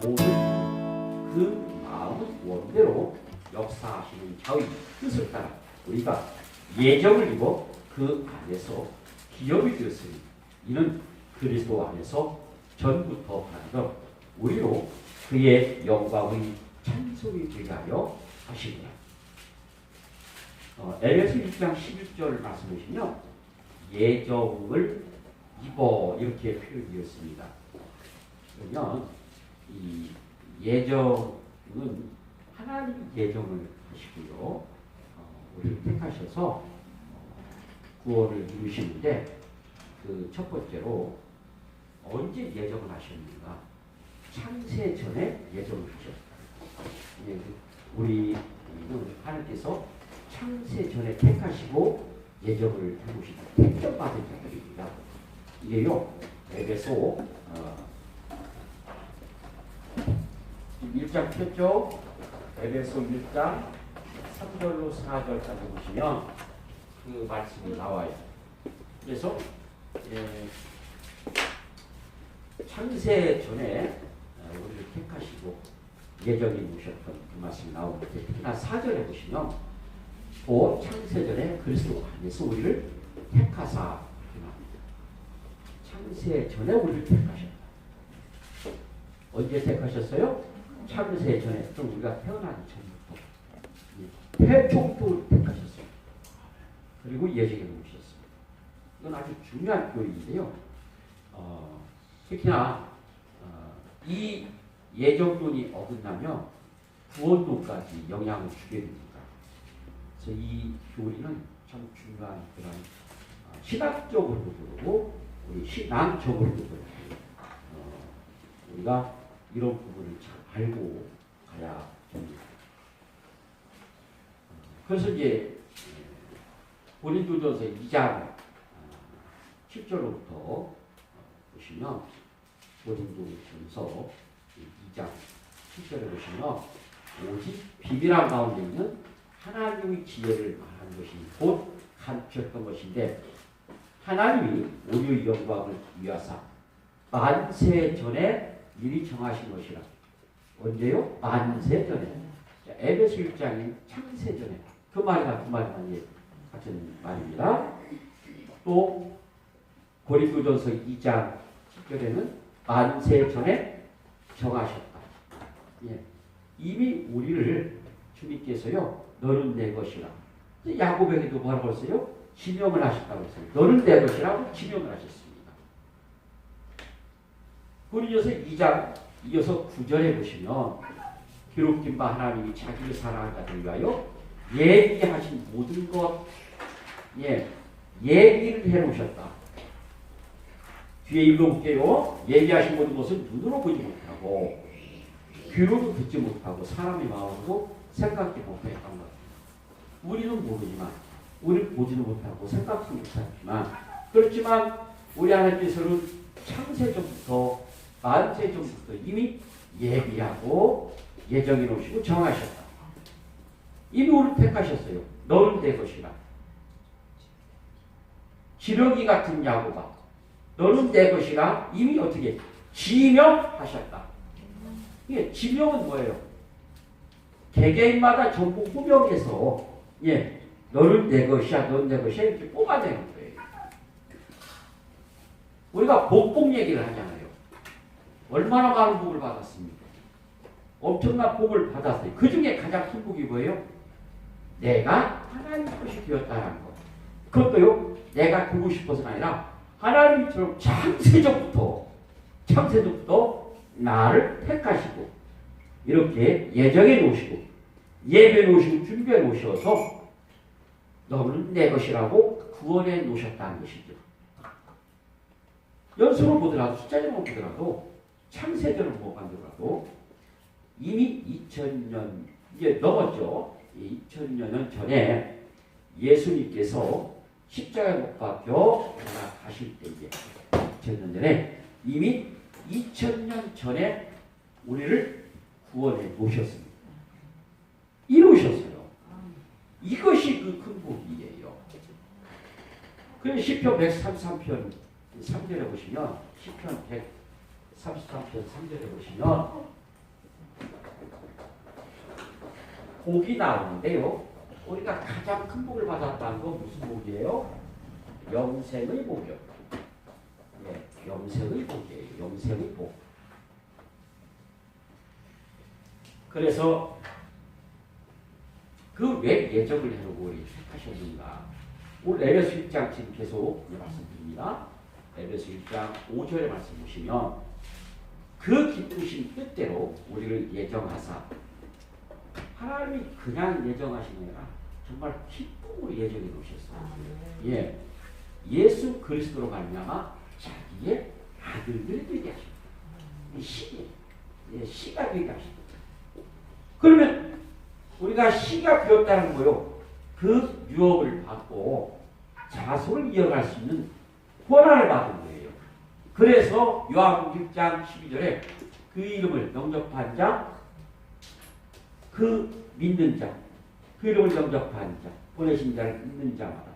모든 그 마음 원대로 역사하시는 자의 뜻을 따라 우리가 예정을 입어 그 안에서 기업이 되었으니 이는 그리스도 안에서 전부터 하던 우리로 그의 영광의 찬송이 되게 하여 하시니라. 에베소 1장 11절 말씀 보시면 예정을 입어 이렇게 표현되었습니다. 그러면 이 예정은 하나님 예정을 하시고요. 우리를 택하셔서 구원을 이루시는데 그 첫 번째로 언제 예정을 하셨는가? 창세 전에 예정을 하셨다. 예, 우리는 하나님께서 창세 전에 택하시고 예정을 해보시다. 택정받은 자들입니다. 이게요, 에베소 1장 폈죠? 에베소 1장 3절로 4절까지 보시면 그 말씀이 나와요. 그래서 창세 전에 우리를 택하시고 예정이 모셨던 그 말씀이 나오는데 특히나 4절에 보시면 또 창세 전에 그리스도 안에서 우리를 택하사 창세 전에 우리를 택하셨다. 언제 택하셨어요? 창세 전에. 좀 우리가 태어나기 전부터 태초부터 택하셨어요. 그리고 예정해 놓으셨습니다. 이건 아주 중요한 교리인데요. 특히나 이 예정론이 어긋나면 구원론까지 영향을 주게 됩니다. 그래서 이 교리는 참 중요한 그런 신학적으로도 그렇고 우리 신앙적으로도 그렇고 우리가 이런 부분을 잘 알고 가야 됩니다. 그래서 이제 고린도전서 2장 7절로부터 보시면 고린도전서 2장 7절에 보시면 오직 비밀한 가운데 있는 하나님의 지혜를 말하는 것이 곧 감추었던 것인데 하나님이 우리의 영광을 위하사 만세 전에 미리 정하신 것이라. 언제요? 만세 전에. 에베소 1장인 창세 전에. 그 말이나 그 말이 같은 말입니다. 또 고린도전서 2장 10절에는 만세 전에 정하셨다. 예. 이미 우리를 주님께서요, 너는 내 것이라. 야고보에게도 뭐라고 했어요? 지명을 하셨다고 했어요. 너는 내 것이라고 지명을 하셨습니다. 고린도전서 2장 이어서 9절에 보시면 기록된 바 하나님이 자기를 사랑하는 자들 위하여 예비하신 모든 것, 예비를 해놓으셨다. 뒤에 읽어볼게요. 예비하신 모든 것은 눈으로 보지 못하고 귀로도 듣지 못하고 사람의 마음으로 생각지 못했던 것. 우리는 모르지만, 우리는 보지도 못하고 생각지 못하지만, 그렇지만 우리 하나님께서는 창세 전부터 만세 전부터 이미 예비하고 예정해 놓으시고 정하셨다. 이미 우리를 택하셨어요. 너는 내 것이라. 지렁이 같은 야고바, 너는 내 것이라 이미 어떻게 지명하셨다. 이게 지명은 뭐예요? 개개인마다 전부 호명해서 너는 내 것이야, 너는 내 것이야 이렇게 뽑아내는 거예요. 우리가 복복 얘기를 하잖아요. 얼마나 많은 복을 받았습니까? 엄청난 복을 받았어요. 그 중에 가장 큰 복이 뭐예요? 내가 하나님 것이 되었다는 것. 그것도요, 내가 되고 싶어서가 아니라 하나님처럼 창세전부터 나를 택하시고 이렇게 예정해 놓으시고 예배해 놓으시고 준비해 놓으셔서 너는 내 것이라고 구원해 놓으셨다는 것이죠. 연수로 보더라도 숫자적으로 보더라도 창세전을 못 만들어도 이미 2000년 이제 넘었죠. 2000년 전에 예수님께서 십자가에 못 박혀 가실 때에 2000년 전에 이미 2000년 전에 우리를 구원해 놓으셨습니다. 이루셨어요. 이것이 그 큰 복이에요. 그래서 시편 133편 3절에 보시면 시편 133편 3절에 보시면 복이 나오는데요. 우리가 가장 큰 복을 받았다는 건 무슨 복이에요? 영생의 복이요. 예, 영생의 복이에요. 영생의 복. 그래서 그 왜 예정을 해놓고 우리 택하셨는가? 오늘 에베소 1장 지금 계속 말씀드립니다. 에베소 1장 5절의 말씀 보시면 그 기쁘신 뜻대로 우리를 예정하사, 하나님이 그냥 예정하신 게 아니라 정말 기쁨으로 예정해 놓으셨어요. 예, 예수 그리스도로 말미암아 자기의 아들들이 되게 하십니다. 씨가 되게 하십니다. 그러면 우리가 씨가 되었다는 거요. 그 유업을 받고 자손을 이어갈 수 있는 권한을 받은 거예요. 그래서 요한복음 1장 12절에 그 이름을 영접한 자, 그 믿는 자, 그 이름을 영접한 자, 보내신 자를 믿는 자마다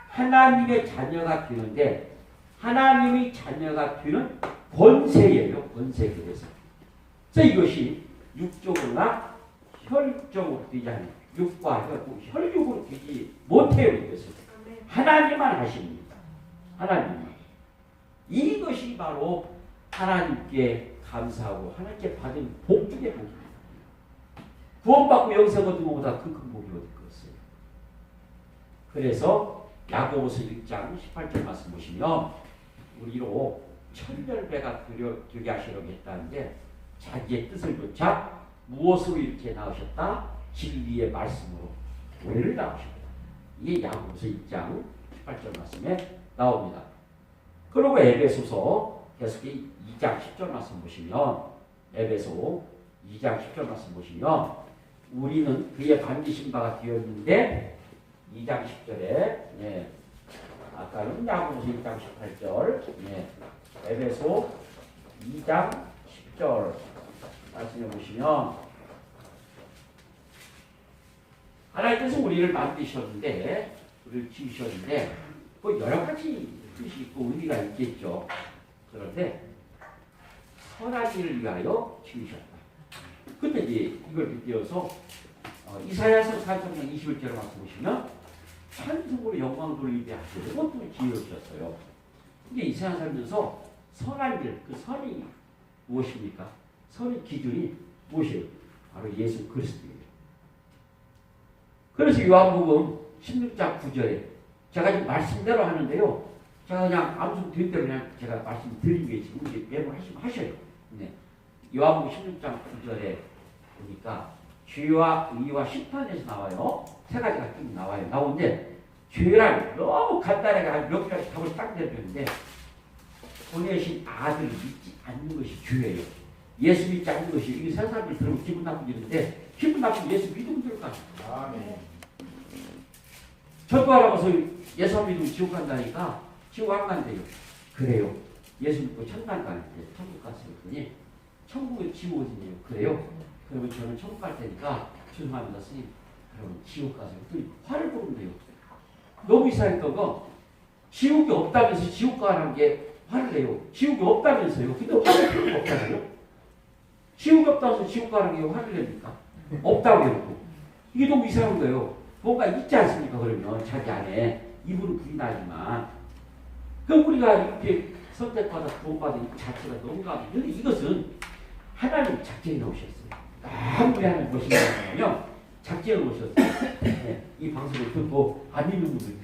하나님의 자녀가 되는데, 하나님의 자녀가 되는 권세예요. 권세. 그래서 이것이 육적으로나 혈육적으로 되지 않아요. 육과 혈육으로 되지 못해요. 이것은 하나님만 하십니다. 하나님만. 이것이 바로 하나님께 감사하고 하나님께 받은 복 중의 복입니다. 구원받고 영생 얻은 것보다 그 큰 복이 어디 있겠어요. 그래서 야고보서 1장 18절 말씀 보시면 우리로 천별배가 되게 하시려고 했다는데, 자기의 뜻을 조차 무엇으로 이렇게 나오셨다? 진리의 말씀으로 우리를 나오셨다. 이게 야고보서 1장 18절 말씀에 나옵니다. 그리고 에베소서 계속 2장 10절 말씀 보시면, 에베소 2장 10절 말씀 보시면 우리는 그의 반기신 바가 되었는데, 2장 10절에 아까는 야고보서 1장 18절, 에베소 2장 10절 말씀해 보시면 하나님께서 우리를 만드셨는데, 우리를 지으셨는데 뭐 여러 가지 뜻이 있고 의미가 있겠죠. 그런데 선한 일을 위하여 지으셨다. 근데 이제 이걸 빗대어서 이사야서 43장 21절을 말씀 보시면 찬송으로 영광 돌리게 하시고 그것도 지으셨어요. 이게 이사야 살면서 선한 일, 그 선이 무엇입니까? 선의 기준이 무엇이에요? 바로 예수 그리스도예요. 그래서 요한복음 16장 9절에 제가 지금 말씀대로 하는데요. 제가 그냥 아무 소리 된 대로 그냥 제가 말씀드린 게 지금 이제 메모하시면 하셔요. 요한복음 16장 9절에 보니까 죄와 의와 심판에서 나와요. 세 가지가 쭉 나와요. 나오는데 죄란 너무 간단하게 한 몇 가지 답을 딱 내렸는데, 보내신 아들을 믿지 않는 것이 죄예요. 예수 믿지 않는 것이, 이게 세상 사람들이 들으면 기분 나쁘겠는데, 기분 나쁘면 예수 믿으면 될 거 아니에요. 전도하라고서 예수 안 믿으면 지옥 간다니까 지옥 안 간대요. 그래요. 예수 믿고 천당 가는데 천국 갔어요. 그러니 천국은 지옥 어디네요. 그래요. 그러면 저는 천국 갈 테니까 죄송합니다 스님, 그러면 지옥 가세요. 그랬더니 화를 보는데요. 너무 이상했던 거, 지옥이 없다면서 지옥 가라는 게 화를 내요. 지옥이 없다면서요. 근데 화를 필요가 없잖아요. 지옥이 없다면서 지옥 가라는 게 화를 냅니까? 없다고 해놓고. 이게 너무 이상한 거예요. 뭔가 있지 않습니까? 그러면 자기 안에 입으로 부인하지만, 그럼 우리가 이렇게 선택받아 구원받은 자체가 너무 감사해요. 이것은 하나님 작정해 놓으셨어요. 아무리 하는 것이냐 하면 작정해 놓으셨어요. 이 방송을 듣고 안 믿는 분들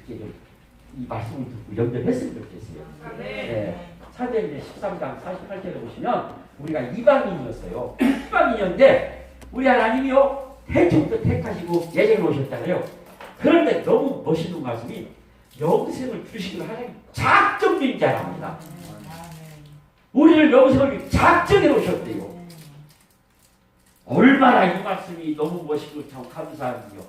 이 말씀을 듣고 염려했으면 좋겠어요. 사도행전 13장 48절에 보시면 우리가 이방인이었어요. 이방인이었는데 우리 하나님이요 태초부터 택하시고 예정해 놓으셨잖아요. 그런데 너무 멋있는 말씀이 영생을 주시기로 하나님 작정된 자랍니다. 우리를 영생을 작정해 놓으셨대요. 얼마나 이 말씀이 너무 멋있고 참 감사하군요.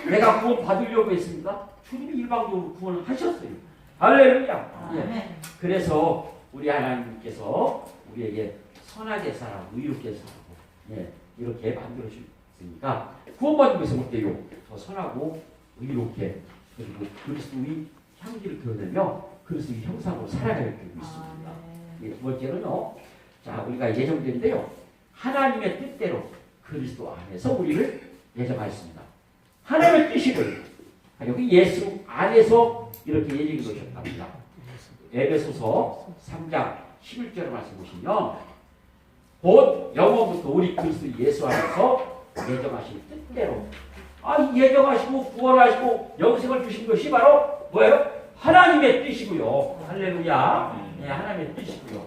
내가 구원 받으려고 했습니까? 주님이 일방적으로 구원을 하셨어요. 할렐루야. 예. 그래서 우리 하나님께서 우리에게 선하게 살아고 의롭게 살아고 이렇게 만들어 주셨으니까 구원받은 것은 어때요? 더 선하고 의롭게, 그리고 그리스도의 향기를 드러내며 그리스도의 형상으로 살아가야 되고 있습니다. 두 번째는요. 자, 우리가 예정된데요. 하나님의 뜻대로 그리스도 안에서 우리를 예정하였습니다. 하나님의 뜻을 여기 예수 안에서 이렇게 예정해 놓으셨답니다. 에베소서 3장 11절 말씀 보시면 곧 영원부터 우리 그리스도 예수 안에서 예정하신 뜻대로 예정하시고 구원하시고 영생을 주신 것이 바로 뭐예요? 하나님의 뜻이고요. 할렐루야. 네, 하나님의 뜻이고요.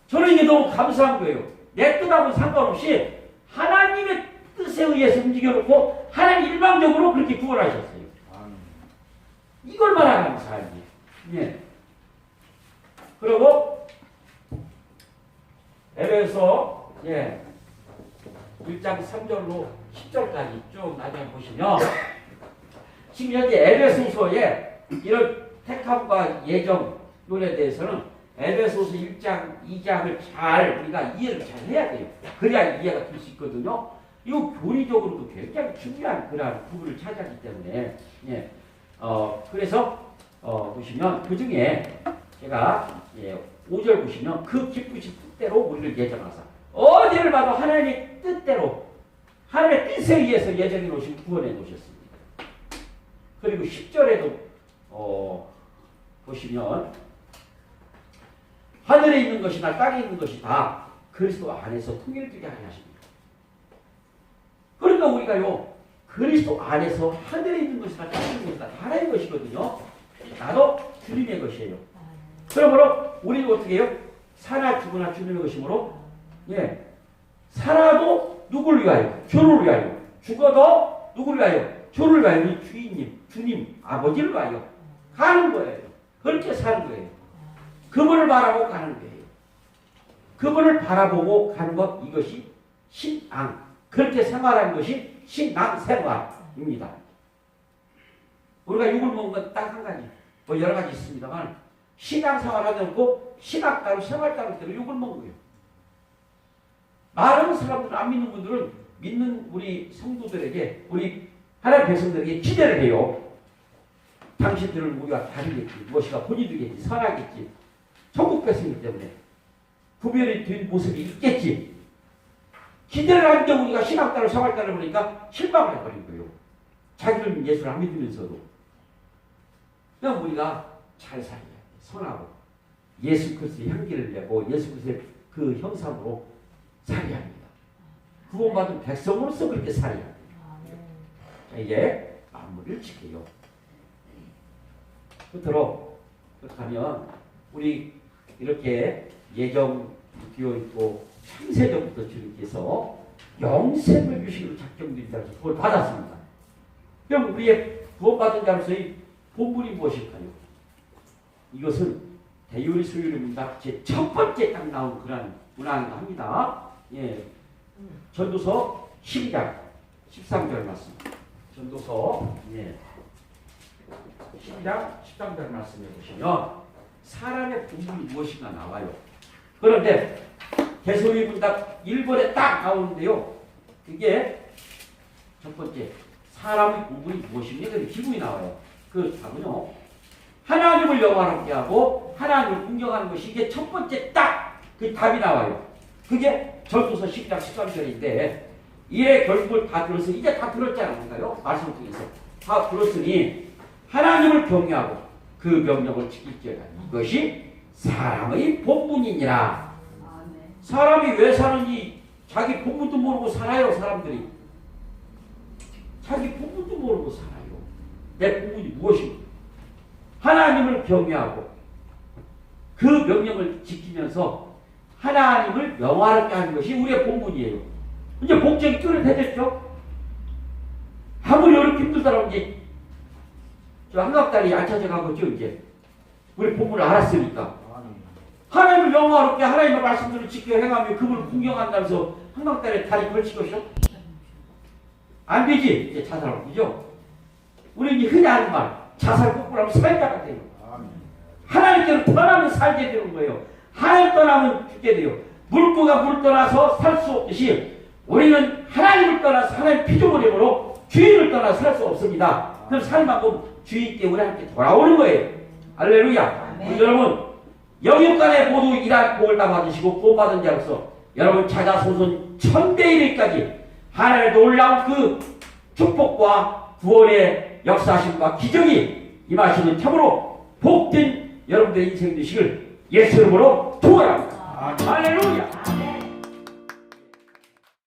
저는 이게 너무 감사한 거예요. 내 뜻하고는 상관없이 하나님의 뜻에 의해서 움직여놓고 하나님 일방적으로 그렇게 구원하셨어요. 이걸 말하는 감사하지. 예. 그리고 에베소 1장 3절로 10절까지 쭉 나중에 보시면 지금 현재 에베소서에 이런 택함과 예정 요에 대해서는 에베소서 1장, 2장을 잘 우리가 이해를 잘 해야 돼요. 그래야 이해가 될 수 있거든요. 이거 교리적으로도 굉장히 중요한 그러한 부분을 차지하기 때문에 그래서 보시면 그 중에 제가 5절 보시면 그 기쁘신 뜻대로 우리를 예정하사 어디를 봐도 하나님의 뜻대로 하나님의 뜻에 의해서 예정해 놓으신 구원해 놓으셨습니다. 그리고 10절에도 보시면 하늘에 있는 것이나 땅에 있는 것이 다 그리스도 안에서 통일되게 하려 하십니다. 그러니까 우리가요 그리스도 안에서 하늘에 있는 것이나 땅에 있는 것이나 다 하나의 것이거든요. 나도 주님의 것이에요. 그러므로 우리는 어떻게 해요? 살아 죽으나 주님의 것이므로 살아도 누구를 위하여? 주를 위하여. 죽어도 누구를 위하여? 주를 위하여. 우리 주인님, 주님, 아버지를 위하여 가는 거예요. 그렇게 사는 거예요. 그분을 바라보고 가는 거예요. 그분을 바라보고 가는 것, 이것이 신앙. 그렇게 생활하는 것이 신앙생활입니다. 우리가 욕을 먹는 건 딱 한 가지, 뭐 여러 가지 있습니다만 신앙생활하지 않고 신학 따로 생활 따로 욕을 먹는 거예요. 많은 사람들, 안 믿는 분들은 믿는 우리 성도들에게, 우리 하나님 백성들에게 기대를 해요. 당신들은 우리가 다르겠지, 무엇이가 본이 되겠지, 선하겠지, 천국 백성이기 때문에 구별이 된 모습이 있겠지. 기대를 하는데 우리가 신학 따로 생활 따로 보니까 실망을 해버린 거예요. 자기는 예수를 안 믿으면서도. 그냥 우리가 잘 살아야 돼. 선하고 예수 그리스도의 향기를 내고 예수 그리스도의 그 형상으로 살아야 합니다. 구원받은 백성으로서 그렇게 살아야 합니다. 자, 이제 마무리를 지켜요. 끝으로 그렇다면 우리 이렇게 예정 되어 있고 창세전부터 주님께서 영생을 주시기로 작정된 자로서 그걸 받았습니다. 그럼 우리의 구원받은 자로서의 본분이 무엇일까요? 이것은 대요리 소요리 문답 제 첫 번째 딱 나온 그런 문항이라 합니다. 전도서 12장 13절 말씀. 전도서 12장 13절 말씀에 보시면 사람의 본분이 무엇인가 나와요. 그런데 대소리 문답 1번에 딱 나오는데요. 그게 첫 번째 사람의 본분이 무엇입니까? 그 기분이 나와요. 그 답은요. 하나님을 영화롭게 하고 하나님을 공경하는 것이 이게 첫 번째 딱 그 답이 나와요. 그게 전도서 10장 13절인데 이에 결국을 다 들었으니 이제 다 들었지 않은가요? 말씀을 통해서 다 들었으니 하나님을 경외하고 그 명령을 지킬지어다. 이것이 사람의 본분이니라. 사람이 왜 사는지 자기 본분도 모르고 살아요. 사람들이 자기 본분도 모르고 살아요. 내 본분이 무엇인가? 하나님을 경외하고 그 명령을 지키면서 하나님을 영화롭게 하는 것이 우리의 본분이에요. 이제 목적이 뚜렷해졌죠? 아무리 어렵게 힘들다라고 이제 저 한갑달이 안 찾아가고죠. 이제 우리 본분을 알았으니까 하나님을 영화롭게 하나님의 말씀들을 지켜 행하며 그분을 공경한다면서 한갑달에 다리 걸칠 것이요? 안 되지. 이제 자살하고 그죠? 우리 이제 흔히 하는 말 자살 거꾸로 하면 살자가 돼요. 하나님께로 떠나면 살게 되는 거예요. 하나님 떠나면 죽게 돼요. 물고가 물 떠나서 살 수 없듯이 우리는 하나님을 떠나서 하나님 피조물이므로 주인을 떠나서 살 수 없습니다. 그럼 살만큼 주인께 우리한테 돌아오는 거예요. 할렐루야. 우리 여러분 영육간에 모두 일한 복을 다 받으시고 구원받은 자로서 여러분 자자손손 천대 이르기까지 하나님의 놀라운 그 축복과 구원의 역사하심과 기적이 임하시는 참으로 복된 여러분들의 인생 되시길 예수 이름으로 축원합니다. 할렐루야.